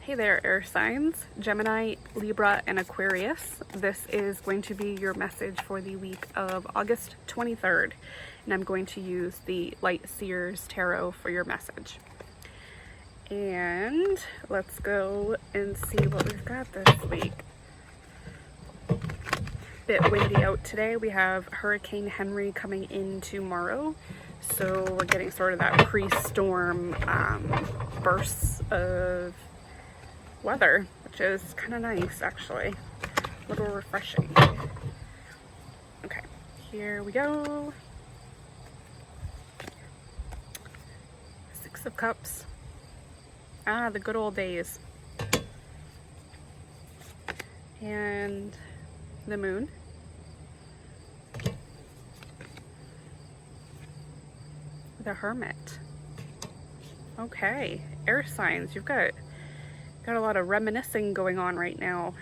Hey there, air signs, Gemini, Libra, and Aquarius. This is going to be your message for the week of August 23rd, and I'm going to use the Lightseers tarot for your message. And let's go and see what we've got this week. Bit windy out today. We have Hurricane Henry coming in tomorrow, so we're getting sort of that pre-storm bursts of weather, which is kind of nice actually, a little refreshing. Okay, here we go. Six of Cups. Ah, the good old days. And the Moon. The Hermit. Okay, air signs, you've got a lot of reminiscing going on right now.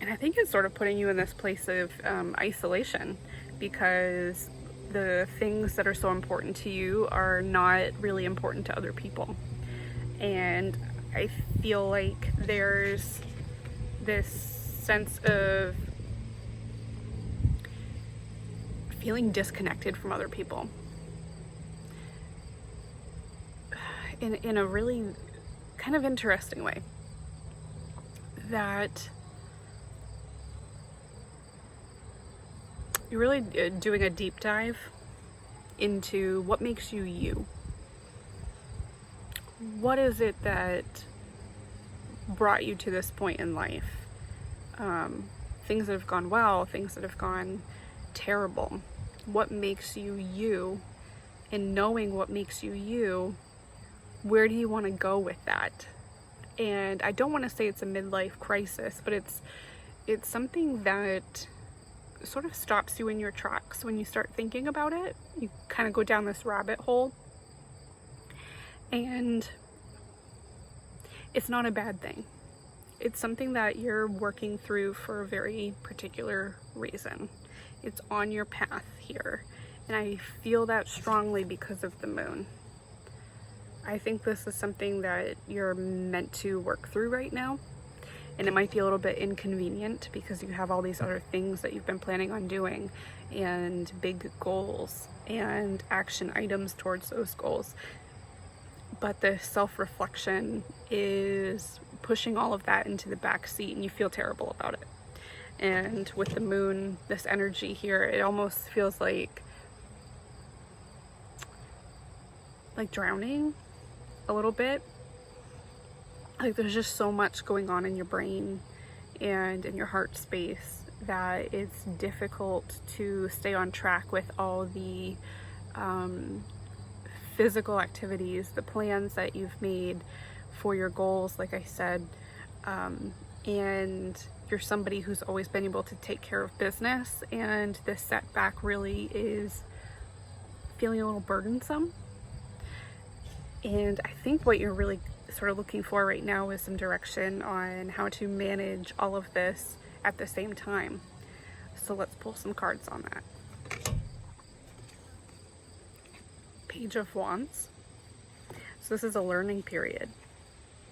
And I think it's sort of putting you in this place of isolation, because the things that are so important to you are not really important to other people. And I feel like there's this sense of feeling disconnected from other people in a really kind of interesting way, that you're really doing a deep dive into what makes you you. What is it that brought you to this point in life? Things that have gone well, things that have gone terrible. What makes you you? And knowing what makes you you, where do you want to go with that? And I don't want to say it's a midlife crisis, but it's something that sort of stops you in your tracks when you start thinking about it. You kind of go down this rabbit hole, and it's not a bad thing. It's something that you're working through for a very particular reason. It's on your path here, and I feel that strongly because of the Moon. I think this is something that you're meant to work through right now, and it might be a little bit inconvenient because you have all these other things that you've been planning on doing, and big goals and action items towards those goals. But the self-reflection is pushing all of that into the back seat, and you feel terrible about it. And with the Moon, this energy here, it almost feels like drowning a little bit. Like there's just so much going on in your brain and in your heart space that it's difficult to stay on track with all the physical activities, the plans that you've made for your goals, like I said, and you're somebody who's always been able to take care of business, and this setback really is feeling a little burdensome. And I think what you're really sort of looking for right now is some direction on how to manage all of this at the same time. So let's pull some cards on that. Page of Wands. So this is a learning period.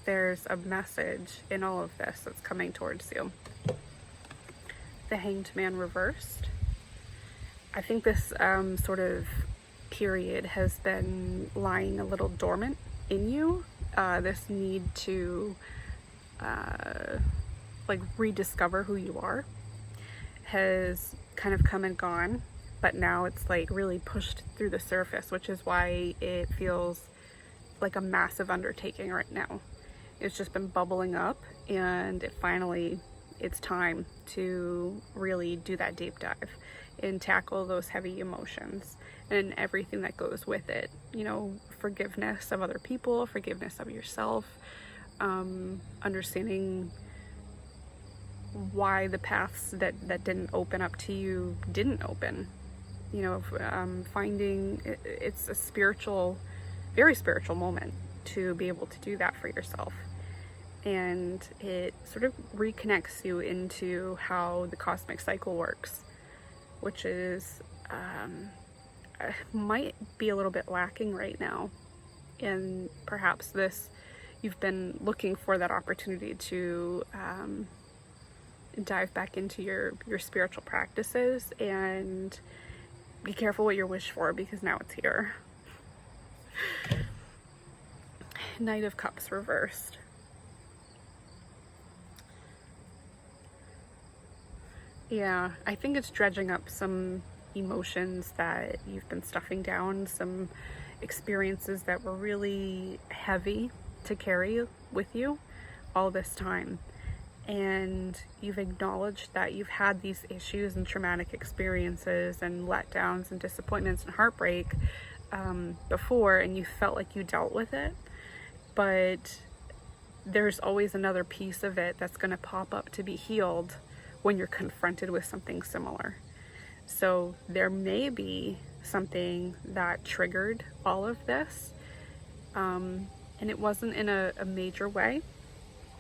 There's a message in all of this that's coming towards you. The Hanged Man reversed. I think this sort of period has been lying a little dormant in you. This need to rediscover who you are has kind of come and gone, but now it's really pushed through the surface, which is why it feels like a massive undertaking right now. It's just been bubbling up, and it's time to really do that deep dive and tackle those heavy emotions and everything that goes with it. You know, forgiveness of other people, forgiveness of yourself, understanding why the paths that didn't open up to you didn't open. You know, finding it's a spiritual, very spiritual moment to be able to do that for yourself. And it sort of reconnects you into how the cosmic cycle works, which is might be a little bit lacking right now. And perhaps you've been looking for that opportunity to dive back into your spiritual practices, and be careful what you wish for, because now it's here. Knight of Cups reversed. Yeah, I think it's dredging up some emotions that you've been stuffing down, some experiences that were really heavy to carry with you all this time. And you've acknowledged that you've had these issues and traumatic experiences and letdowns and disappointments and heartbreak before, and you felt like you dealt with it. But there's always another piece of it that's going to pop up to be healed when you're confronted with something similar. So there may be something that triggered all of this, and it wasn't in a major way.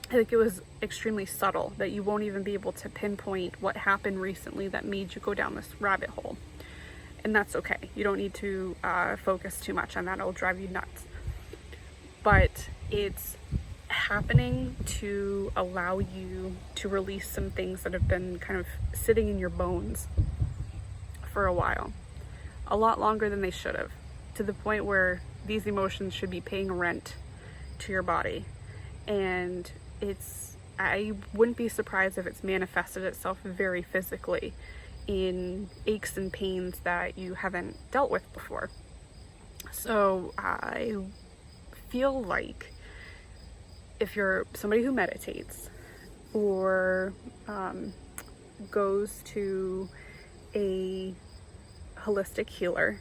I think it was extremely subtle, that you won't even be able to pinpoint what happened recently that made you go down this rabbit hole. And that's okay. You don't need to focus too much on that. It'll drive you nuts. But it's happening to allow you to release some things that have been kind of sitting in your bones for a while. A lot longer than they should have. To the point where these emotions should be paying rent to your body. And I wouldn't be surprised if it's manifested itself very physically in aches and pains that you haven't dealt with before. So I feel like if you're somebody who meditates or goes to a holistic healer,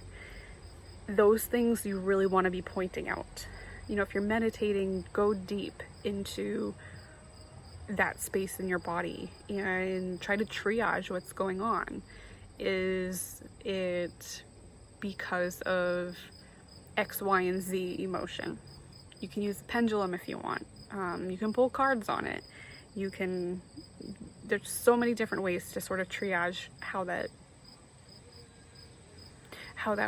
those things you really want to be pointing out. You know, if you're meditating, go deep into that space in your body and try to triage what's going on. Is it because of X, Y, and Z emotion? You can use the pendulum if you want. You can pull cards on it. There's so many different ways to sort of triage how that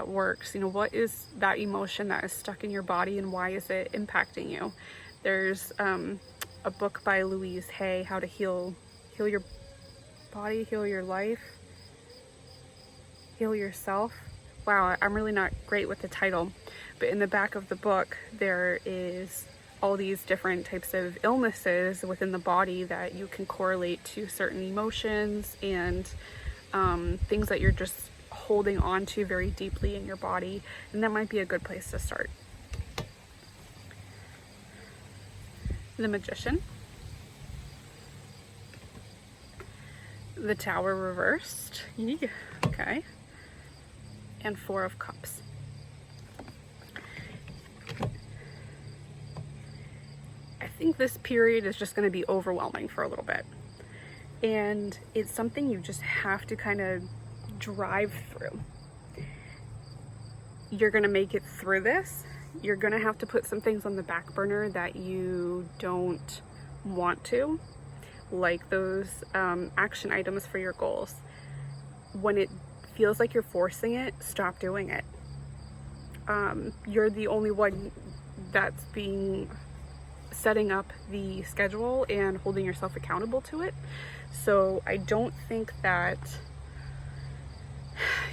works. You know, what is that emotion that is stuck in your body, and why is it impacting you? There's a book by Louise Hay, How to Heal Your Body, Heal Your Life, Heal Yourself. Wow, I'm really not great with the title, but in the back of the book there is all these different types of illnesses within the body that you can correlate to certain emotions and things that you're just holding on to very deeply in your body, and that might be a good place to start. The Magician, the Tower reversed, okay, and Four of Cups. I think this period is just going to be overwhelming for a little bit, and it's something you just have to kind of drive through. You're going to make it through this. You're going to have to put some things on the back burner that you don't want to, like those action items for your goals. When it feels like you're forcing it, stop doing it. You're the only one that's setting up the schedule and holding yourself accountable to it. So I don't think that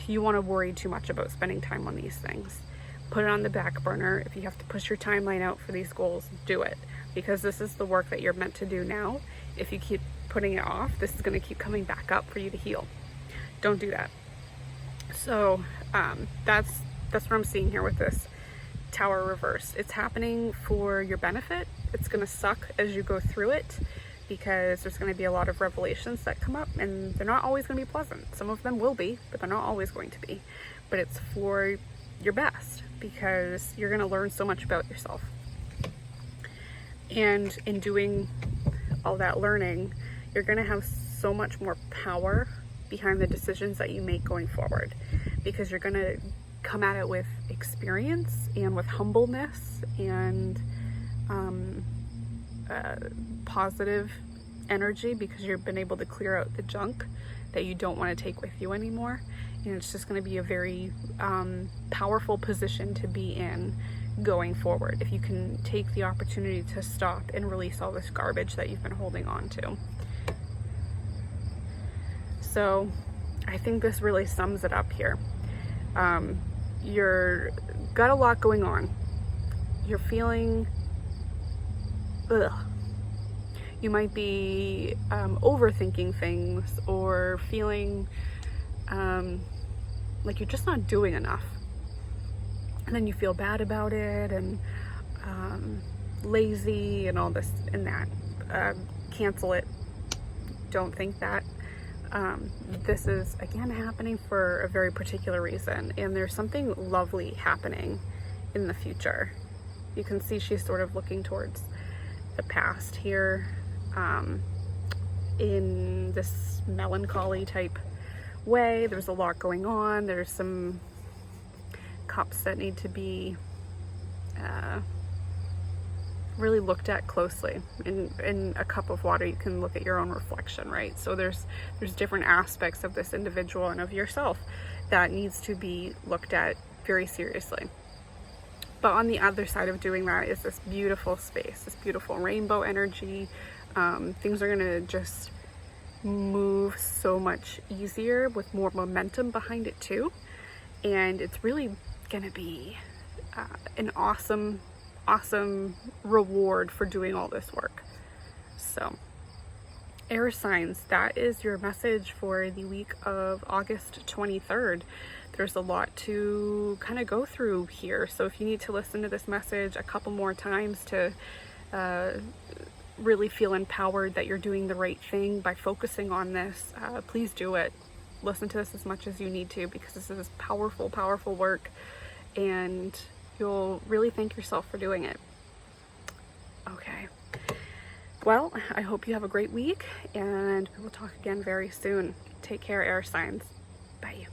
you want to worry too much about spending time on these things. Put it on the back burner. If you have to push your timeline out for these goals, do it, because this is the work that you're meant to do now. If you keep putting it off, this is going to keep coming back up for you to heal. Don't do that. So that's what I'm seeing here with this Tower reversed. It's happening for your benefit. It's going to suck as you go through it, because there's going to be a lot of revelations that come up, and they're not always going to be pleasant. Some of them will be, but they're not always going to be. But it's for your best, because you're going to learn so much about yourself. And in doing all that learning, you're going to have so much more power behind the decisions that you make going forward, because you're going to come at it with experience and with humbleness and positive energy, because you've been able to clear out the junk that you don't want to take with you anymore. and it's just going to be a very powerful position to be in going forward, if you can take the opportunity to stop and release all this garbage that you've been holding on to. So I think this really sums it up here. You're got a lot going on. You're feeling you might be overthinking things, or feeling like you're just not doing enough, and then you feel bad about it, and lazy and all this and that. Cancel it. Don't think that. This is again happening for a very particular reason, and there's something lovely happening in the future. You can see she's sort of looking towards the past here, in this melancholy type way. There's a lot going on. There's some cups that need to be really looked at closely. In a cup of water, you can look at your own reflection, right? So there's different aspects of this individual and of yourself that needs to be looked at very seriously. But on the other side of doing that is this beautiful space, this beautiful rainbow energy. Things are gonna just move so much easier with more momentum behind it too. And it's really gonna be an awesome reward for doing all this work. So air signs, that is your message for the week of August 23rd. There's a lot to kind of go through here. So if you need to listen to this message a couple more times to really feel empowered that you're doing the right thing by focusing on this, please do it. Listen to this as much as you need to, because this is powerful, powerful work, and you'll really thank yourself for doing it. Okay. Well, I hope you have a great week, and we will talk again very soon. Take care, air signs. Bye.